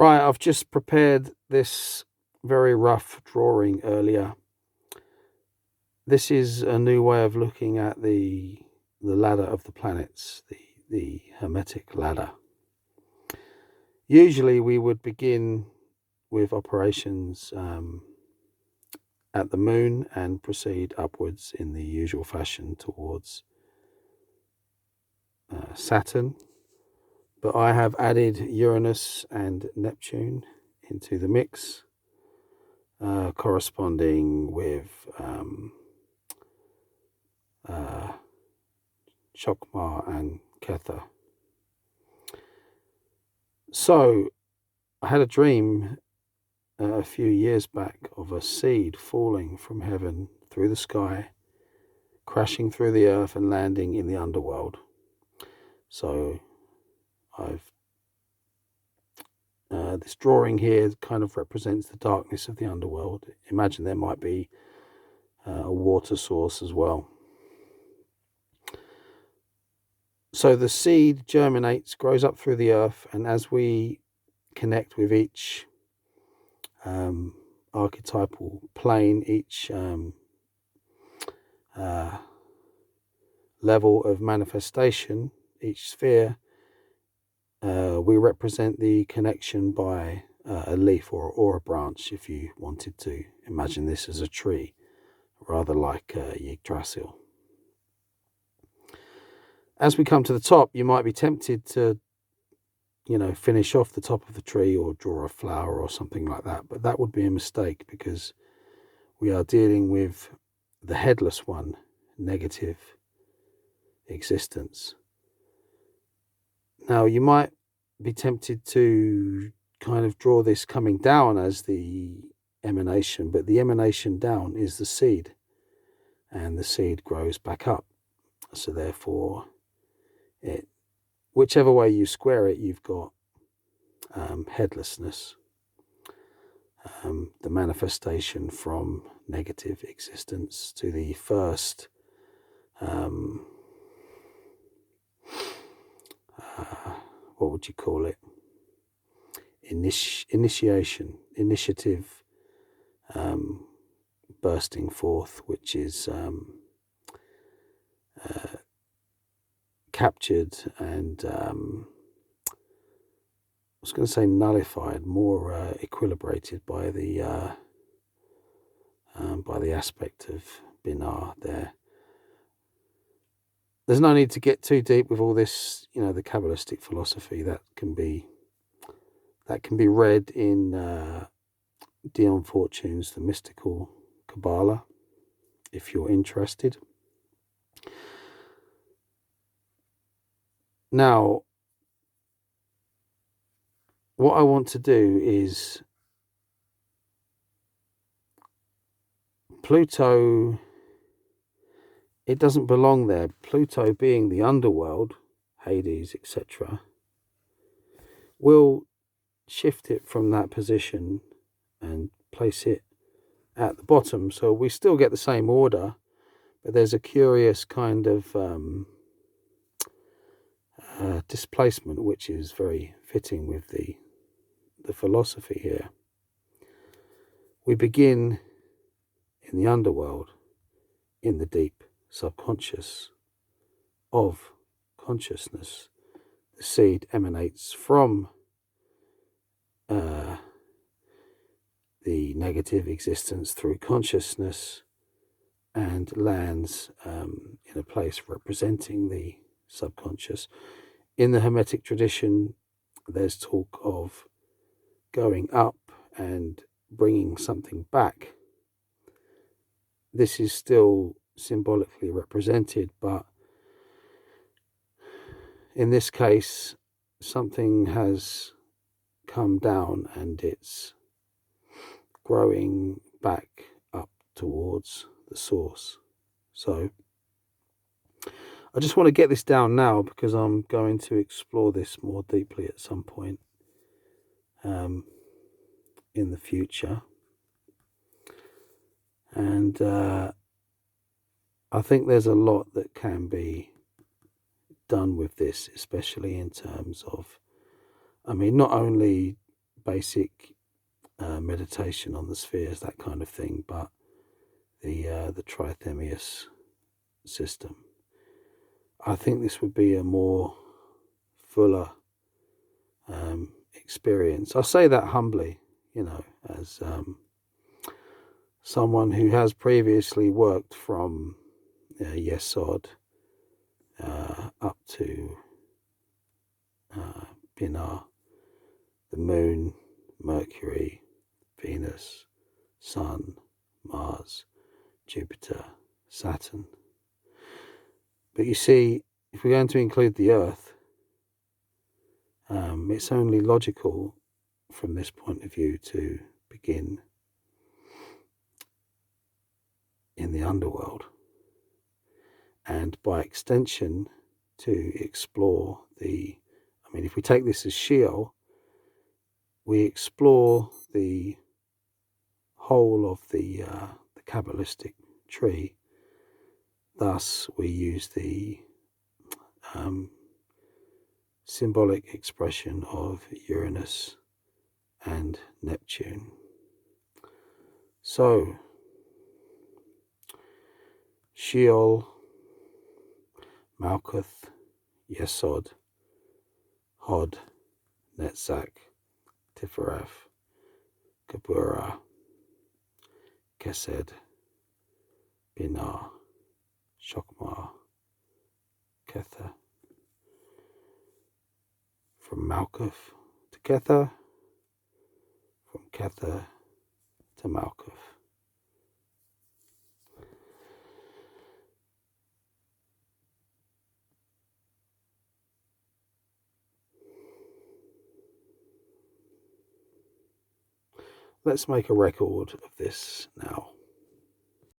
Right, I've just prepared this very rough drawing earlier. This is a new way of looking at the ladder of the planets, the Hermetic ladder. Usually we would begin with operations at the moon and proceed upwards in the usual fashion towards Saturn. But I have added Uranus and Neptune into the mix, corresponding with Chokmah and Kether. So I had a dream a few years back of a seed falling from heaven through the sky, crashing through the earth and landing in the underworld. So this drawing here kind of represents the darkness of the underworld. Imagine there might be a water source as well. So the seed germinates, grows up through the earth, and as we connect with each archetypal plane, each level of manifestation, each sphere, we represent the connection by a leaf or a branch, if you wanted to imagine this as a tree, rather like Yggdrasil. As we come to the top, you might be tempted to, finish off the top of the tree or draw a flower or something like that, but that would be a mistake because we are dealing with the headless one, negative existence. Now, you might be tempted to kind of draw this coming down as the emanation, but the emanation down is the seed, and the seed grows back up. So therefore, whichever way you square it, you've got headlessness, the manifestation from negative existence to the first what would you call it? Initiative bursting forth, which is captured and I was going to say nullified, more equilibrated by the aspect of Binar there. There's no need to get too deep with all this, the Kabbalistic philosophy that can be read in Dion Fortune's The Mystical Kabbalah, if you're interested. Now, what I want to do is Pluto, it doesn't belong there. Pluto, being the underworld, Hades, etc., will shift it from that position and place it at the bottom. So we still get the same order, but there's a curious kind of displacement, which is very fitting with the philosophy here. We begin in the underworld, in the deep subconscious of consciousness. The seed emanates from the negative existence through consciousness and lands in a place representing the subconscious. In the Hermetic tradition, there's talk of going up and bringing something back. This is still symbolically represented, but in this case, something has come down and it's growing back up towards the source. So I just want to get this down now because I'm going to explore this more deeply at some point in the future. And I think there's a lot that can be done with this, especially in terms of, not only basic meditation on the spheres, that kind of thing, but the trithemius system. I think this would be a more fuller experience. I say that humbly, as someone who has previously worked from Yesod up to Binah, the moon, Mercury, Venus, Sun, Mars, Jupiter, Saturn. But you see, if we're going to include the Earth, it's only logical from this point of view to begin in the underworld, and by extension to explore if we take this as Sheol, we explore the whole of the Kabbalistic tree. Thus, we use the symbolic expression of Uranus and Neptune. So, Sheol, Malkuth, Yesod, Hod, Netzach, Tifereth, Geburah, Kesed, Binah, Shokmah, Kether. From Malkuth to Kether, from Kether to Malkuth. Let's make a record of this now.